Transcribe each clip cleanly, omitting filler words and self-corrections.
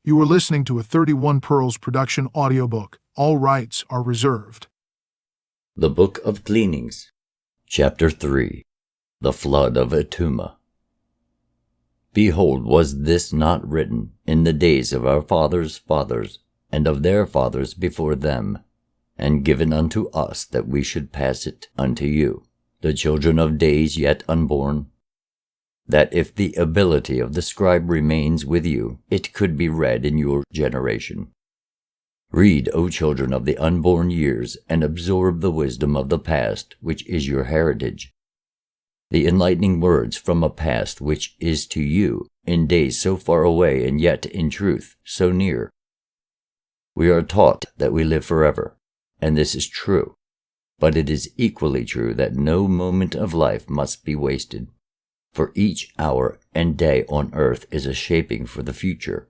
You are listening to a 31 Pearls production audiobook. All rights are reserved. The Book of Gleanings, Chapter 3, The Flood of Atuma. Behold, was this not written in the days of our fathers' fathers, and of their fathers before them, and given unto us that we should pass it unto you, the children of days yet unborn? That if the ability of the scribe remains with you, it could be read in your generation. Read, O children of the unborn years, and absorb the wisdom of the past, which is your heritage, the enlightening words from a past which is to you in days so far away and yet in truth so near. We are taught that we live forever, and this is true, but it is equally true that no moment of life must be wasted. For each hour and day on earth is a shaping for the future.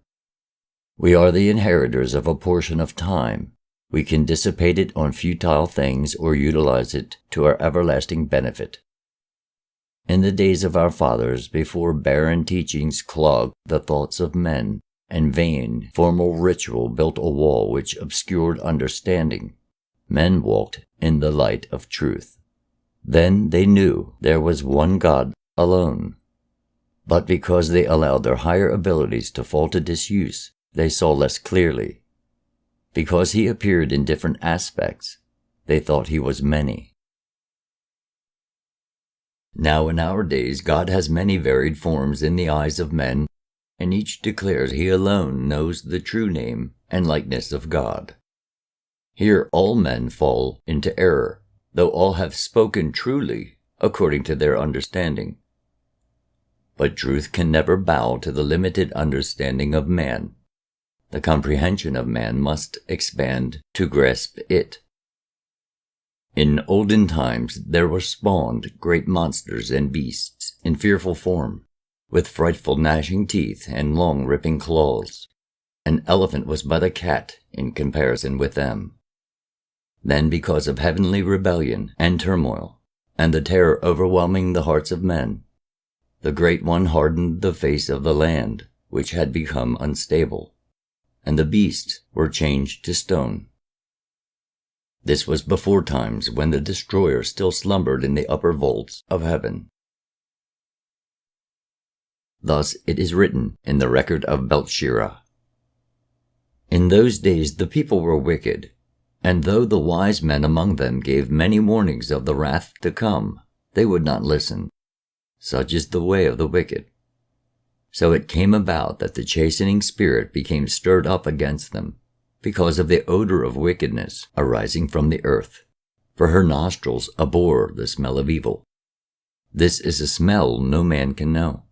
We are the inheritors of a portion of time. We can dissipate it on futile things or utilize it to our everlasting benefit. In the days of our fathers, before barren teachings clogged the thoughts of men, and vain, formal ritual built a wall which obscured understanding, men walked in the light of truth. Then they knew there was one God alone. But because they allowed their higher abilities to fall to disuse, they saw less clearly. Because he appeared in different aspects, they thought he was many. Now in our days God has many varied forms in the eyes of men, and each declares he alone knows the true name and likeness of God. Here all men fall into error, though all have spoken truly according to their understanding. But truth can never bow to the limited understanding of man. The comprehension of man must expand to grasp it. In olden times there were spawned great monsters and beasts in fearful form, with frightful gnashing teeth and long ripping claws. An elephant was but a cat in comparison with them. Then, because of heavenly rebellion and turmoil, and the terror overwhelming the hearts of men, the Great One hardened the face of the land, which had become unstable, and the beasts were changed to stone. This was before times when the destroyer still slumbered in the upper vaults of heaven. Thus it is written in the record of Belteshazzar. In those days the people were wicked, and though the wise men among them gave many warnings of the wrath to come, they would not listen. Such is the way of the wicked. So it came about that the chastening spirit became stirred up against them, because of the odor of wickedness arising from the earth, for her nostrils abhor the smell of evil. This is a smell no man can know.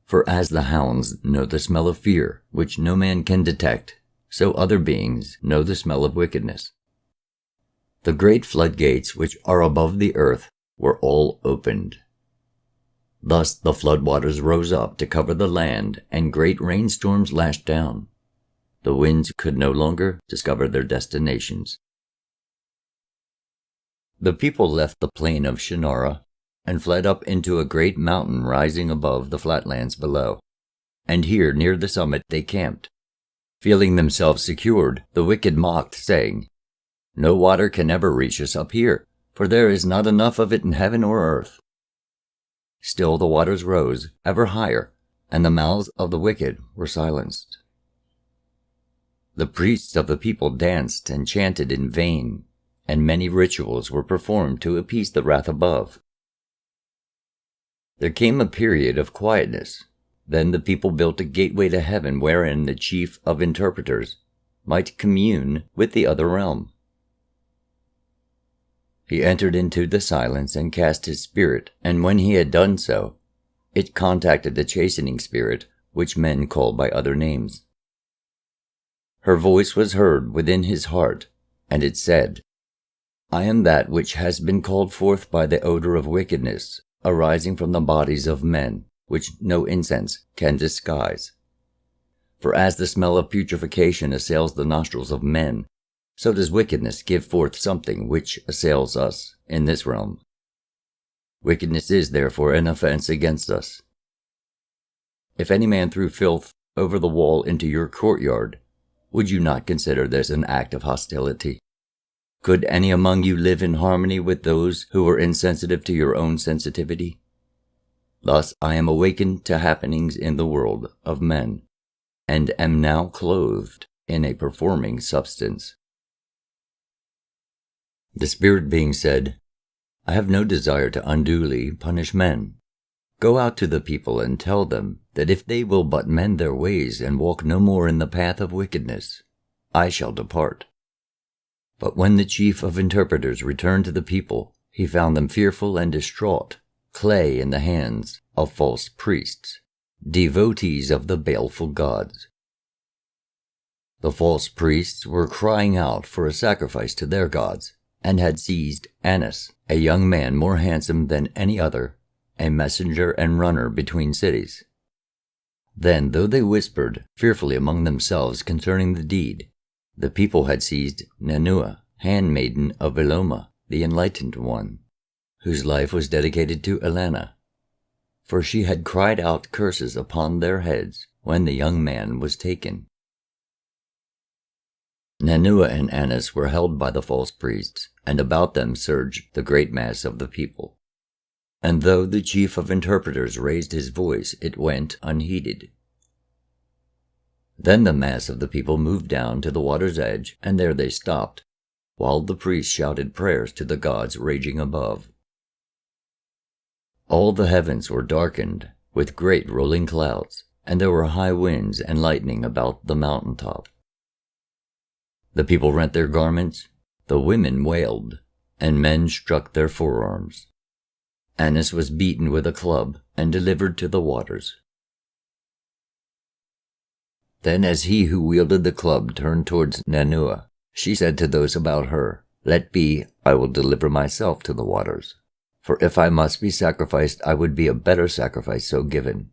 For as the hounds know the smell of fear, which no man can detect, so other beings know the smell of wickedness. The great floodgates which are above the earth were all opened. Thus the floodwaters rose up to cover the land, and great rainstorms lashed down. The winds could no longer discover their destinations. The people left the plain of Shinar and fled up into a great mountain rising above the flatlands below. And here, near the summit, they camped. Feeling themselves secured, the wicked mocked, saying, "No water can ever reach us up here, for there is not enough of it in heaven or earth." Still the waters rose ever higher, and the mouths of the wicked were silenced. The priests of the people danced and chanted in vain, and many rituals were performed to appease the wrath above. There came a period of quietness. Then the people built a gateway to heaven wherein the chief of interpreters might commune with the other realm. He entered into the silence and cast his spirit, and when he had done so, it contacted the chastening spirit, which men call by other names. Her voice was heard within his heart, and it said, "I am that which has been called forth by the odor of wickedness, arising from the bodies of men, which no incense can disguise. For as the smell of putrefaction assails the nostrils of men, so does wickedness give forth something which assails us in this realm. Wickedness is therefore an offense against us. If any man through filth over the wall into your courtyard, would you not consider this an act of hostility? Could any among you live in harmony with those who are insensitive to your own sensitivity? Thus I am awakened to happenings in the world of men, and am now clothed in a performing substance. The spirit being said, I have no desire to unduly punish men. Go out to the people and tell them that if they will but mend their ways and walk no more in the path of wickedness, I shall depart. But when the chief of interpreters returned to the people, he found them fearful and distraught, clay in the hands of false priests, devotees of the baleful gods. The false priests were crying out for a sacrifice to their gods, and had seized Annas, a young man more handsome than any other, a messenger and runner between cities. Then, though they whispered fearfully among themselves concerning the deed, the people had seized Nanua, handmaiden of Eloma, the enlightened one, whose life was dedicated to Elana, for she had cried out curses upon their heads when the young man was taken. Nanua and Annas were held by the false priests, and about them surged the great mass of the people. And though the chief of interpreters raised his voice, it went unheeded. Then the mass of the people moved down to the water's edge, and there they stopped, while the priests shouted prayers to the gods raging above. All the heavens were darkened with great rolling clouds, and there were high winds and lightning about the mountain top. The people rent their garments, the women wailed, and men struck their forearms. Annas was beaten with a club and delivered to the waters. Then as he who wielded the club turned towards Nanua, she said to those about her, Let be, I will deliver myself to the waters. For if I must be sacrificed, I would be a better sacrifice so given.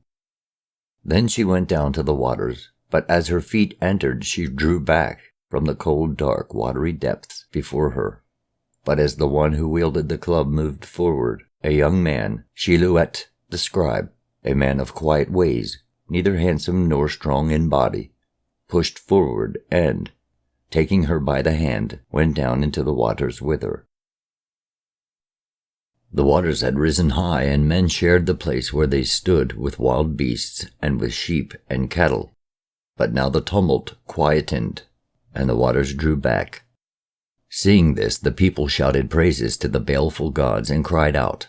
Then she went down to the waters, but as her feet entered, she drew back from the cold, dark, watery depths before her. But as the one who wielded the club moved forward, a young man, Shiluet the scribe, a man of quiet ways, neither handsome nor strong in body, pushed forward and, taking her by the hand, went down into the waters with her. The waters had risen high, and men shared the place where they stood with wild beasts and with sheep and cattle. But now the tumult quietened, and the waters drew back. Seeing this, the people shouted praises to the baleful gods and cried out,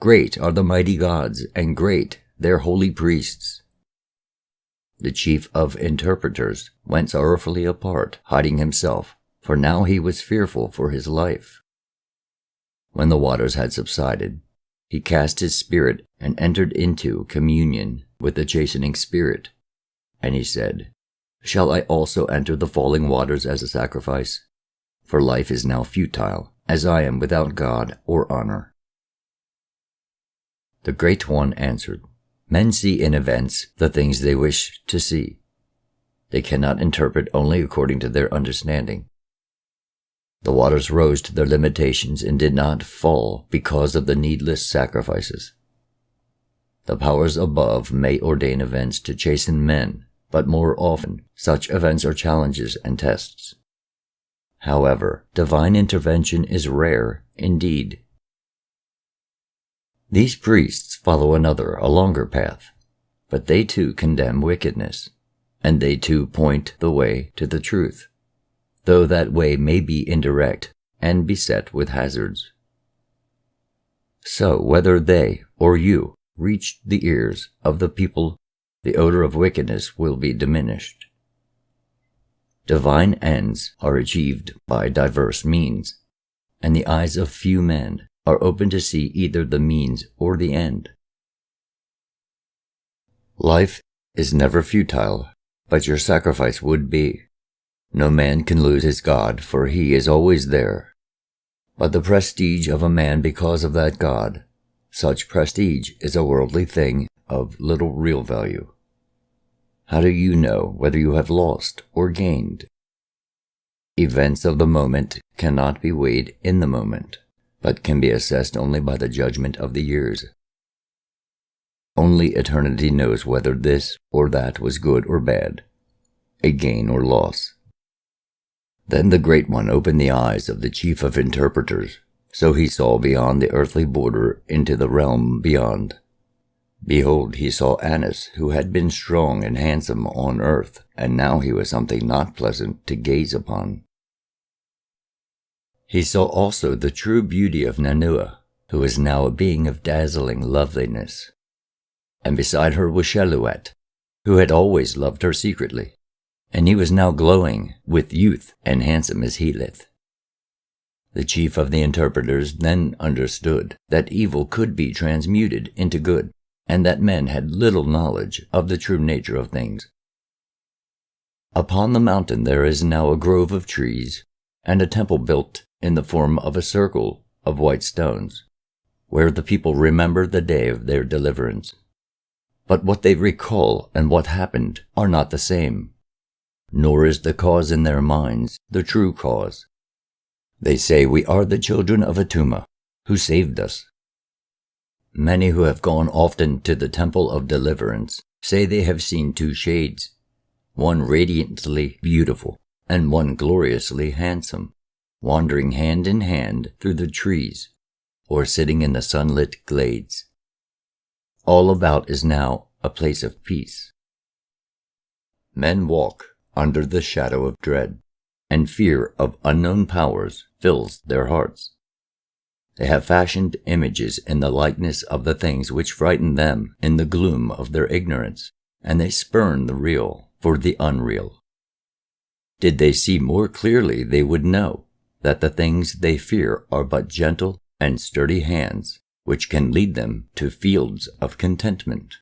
Great are the mighty gods, and great their holy priests. The chief of interpreters went sorrowfully apart, hiding himself, for now he was fearful for his life. When the waters had subsided, he cast his spirit and entered into communion with the chastening spirit. And he said, Shall I also enter the falling waters as a sacrifice? For life is now futile, as I am without God or honor. The Great One answered, Men see in events the things they wish to see. They cannot interpret only according to their understanding. The waters rose to their limitations and did not fall because of the needless sacrifices. The powers above may ordain events to chasten men, but more often such events are challenges and tests. However, divine intervention is rare indeed. These priests follow another, a longer path, but they too condemn wickedness, and they too point the way to the truth, though that way may be indirect and beset with hazards. So whether they or you reach the ears of the people, the odor of wickedness will be diminished. Divine ends are achieved by diverse means, and the eyes of few men are open to see either the means or the end. Life is never futile, but your sacrifice would be. No man can lose his God, for he is always there. But the prestige of a man because of that God, such prestige is a worldly thing of little real value. How do you know whether you have lost or gained? Events of the moment cannot be weighed in the moment, but can be assessed only by the judgment of the years. Only eternity knows whether this or that was good or bad, a gain or loss. Then the Great One opened the eyes of the chief of interpreters, so he saw beyond the earthly border into the realm beyond. Behold, he saw Annas, who had been strong and handsome on earth, and now he was something not pleasant to gaze upon. He saw also the true beauty of Nanua, who is now a being of dazzling loveliness. And beside her was Shaluat, who had always loved her secretly, and he was now glowing with youth and handsome as Helith. The chief of the interpreters then understood that evil could be transmuted into good, and that men had little knowledge of the true nature of things. Upon the mountain there is now a grove of trees, and a temple built in the form of a circle of white stones, where the people remember the day of their deliverance. But what they recall and what happened are not the same, nor is the cause in their minds the true cause. They say, "We are the children of Atuma, who saved us." Many who have gone often to the temple of deliverance say they have seen two shades, one radiantly beautiful and one gloriously handsome, wandering hand in hand through the trees or sitting in the sunlit glades. All about is now a place of peace. Men walk under the shadow of dread, and fear of unknown powers fills their hearts. They have fashioned images in the likeness of the things which frighten them in the gloom of their ignorance, and they spurn the real for the unreal. Did they see more clearly, they would know that the things they fear are but gentle and sturdy hands, which can lead them to fields of contentment.